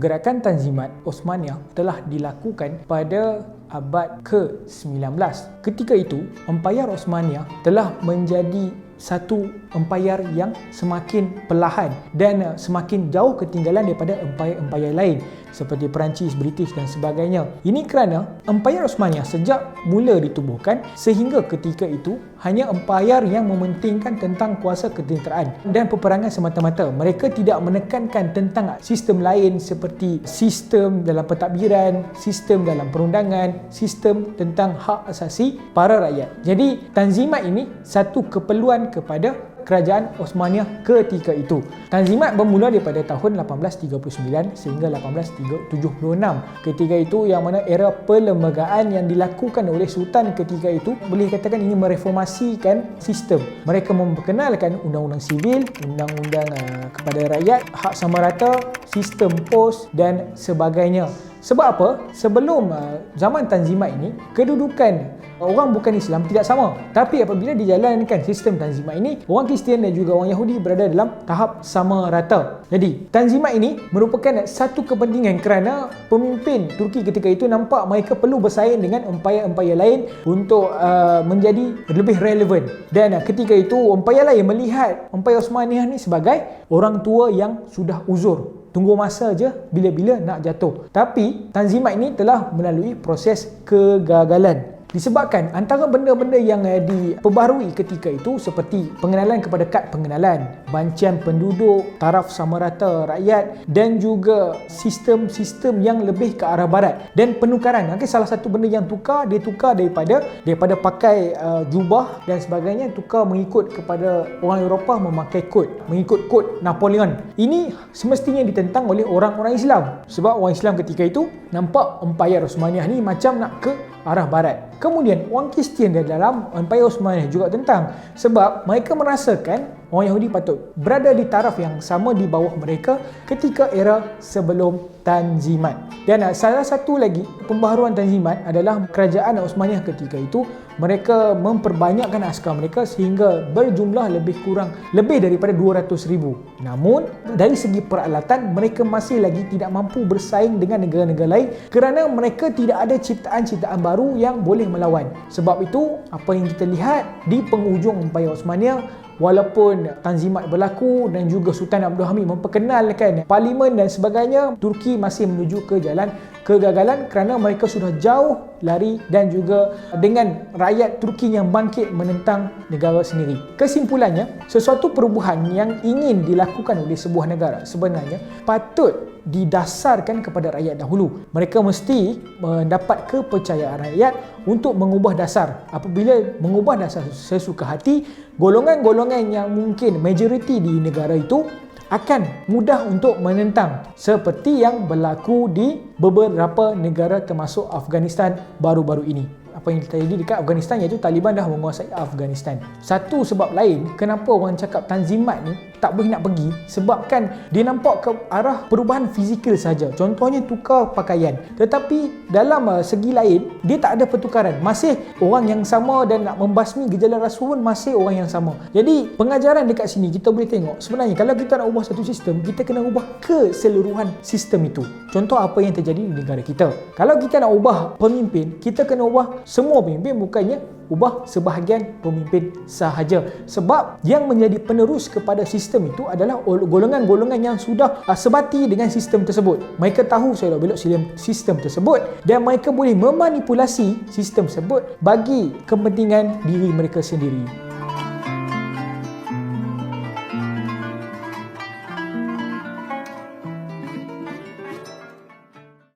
gerakan Tanzimat Osmaniyah telah dilakukan pada abad ke-19. Ketika itu, Empayar Osmaniyah telah menjadi satu empayar yang semakin perlahan dan semakin jauh ketinggalan daripada empayar-empayar lain seperti Perancis, British dan sebagainya. Ini kerana Empayar Osmaniyah sejak mula ditubuhkan sehingga ketika itu hanya empayar yang mementingkan tentang kuasa ketenteraan dan peperangan semata-mata. Mereka tidak menekankan tentang sistem lain seperti sistem dalam pentadbiran, sistem dalam perundangan, sistem tentang hak asasi para rakyat. Jadi Tanzimat ini satu keperluan kepada kerajaan Osmaniyah ketika itu. Tanzimat bermula daripada tahun 1839 sehingga 1876. Ketika itu yang mana era perlembagaan yang dilakukan oleh Sultan ketika itu boleh katakan ini mereformasikan sistem. Mereka memperkenalkan undang-undang sivil, undang-undang kepada rakyat, hak sama rata, sistem pos dan sebagainya. Sebab apa? Sebelum zaman Tanzimat ini, kedudukan orang bukan Islam tidak sama. Tapi apabila dijalankan sistem Tanzimat ini, orang Kristian dan juga orang Yahudi berada dalam tahap sama rata. Jadi, Tanzimat ini merupakan satu kepentingan kerana pemimpin Turki ketika itu nampak mereka perlu bersaing dengan empayar-empayar lain untuk menjadi lebih relevan. Dan ketika itu, empayar lain melihat Empayar Osmaniyah ni sebagai orang tua yang sudah uzur. Tunggu masa je bila-bila nak jatuh. Tapi Tanzimat ini telah melalui proses kegagalan. Disebabkan antara benda-benda yang diperbaharui ketika itu seperti pengenalan kepada kad pengenalan, bancian penduduk, taraf sama rata rakyat dan juga sistem-sistem yang lebih ke arah barat dan penukaran. Salah satu benda yang dia tukar daripada pakai jubah dan sebagainya, tukar mengikut kepada orang Eropah memakai mengikut kod Napoleon. Ini semestinya ditentang oleh orang-orang Islam sebab orang Islam ketika itu nampak Empayar Osmaniyah ni macam nak ke arah barat. Kemudian orang Kristian di dalam Empayar Osmaniyah juga tentang sebab mereka merasakan orang Yahudi patut berada di taraf yang sama di bawah mereka ketika era sebelum Tanzimat. Dan salah satu lagi pembaharuan Tanzimat adalah kerajaan Osmaniyah ketika itu mereka memperbanyakkan askar mereka sehingga berjumlah lebih daripada 200,000. Namun dari segi peralatan mereka masih lagi tidak mampu bersaing dengan negara-negara lain kerana mereka tidak ada ciptaan-ciptaan baru yang boleh melawan. Sebab itu apa yang kita lihat di penghujung Empayar Osmaniyah, walaupun Tanzimat berlaku dan juga Sultan Abdul Hamid memperkenalkan parlimen dan sebagainya, Turki masih menuju ke jalan kegagalan kerana mereka sudah jauh lari dan juga dengan rakyat Turki yang bangkit menentang negara sendiri. Kesimpulannya, sesuatu perubahan yang ingin dilakukan oleh sebuah negara sebenarnya patut didasarkan kepada rakyat dahulu. Mereka mesti mendapat kepercayaan rakyat untuk mengubah dasar. Apabila mengubah dasar sesuka hati, golongan-golongan yang mungkin majoriti di negara itu akan mudah untuk menentang seperti yang berlaku di beberapa negara termasuk Afghanistan baru-baru ini. Apa yang terjadi dekat Afghanistan iaitu Taliban dah menguasai Afghanistan. Satu sebab lain kenapa orang cakap Tanzimat ni tak boleh nak pergi sebabkan dia nampak ke arah perubahan fizikal saja. Contohnya tukar pakaian. Tetapi dalam segi lain dia tak ada pertukaran. Masih orang yang sama dan nak membasmi gejala rasuah pun masih orang yang sama. Jadi pengajaran dekat sini kita boleh tengok sebenarnya kalau kita nak ubah satu sistem, kita kena ubah keseluruhan sistem itu. Contoh apa yang terjadi di negara kita. Kalau kita nak ubah pemimpin, kita kena ubah semua pemimpin, bukannya ubah sebahagian pemimpin sahaja. Sebab yang menjadi penerus kepada sistem itu adalah golongan-golongan yang sudah sebati dengan sistem tersebut. Mereka tahu selok-belok sistem tersebut dan mereka boleh memanipulasi sistem tersebut bagi kepentingan diri mereka sendiri.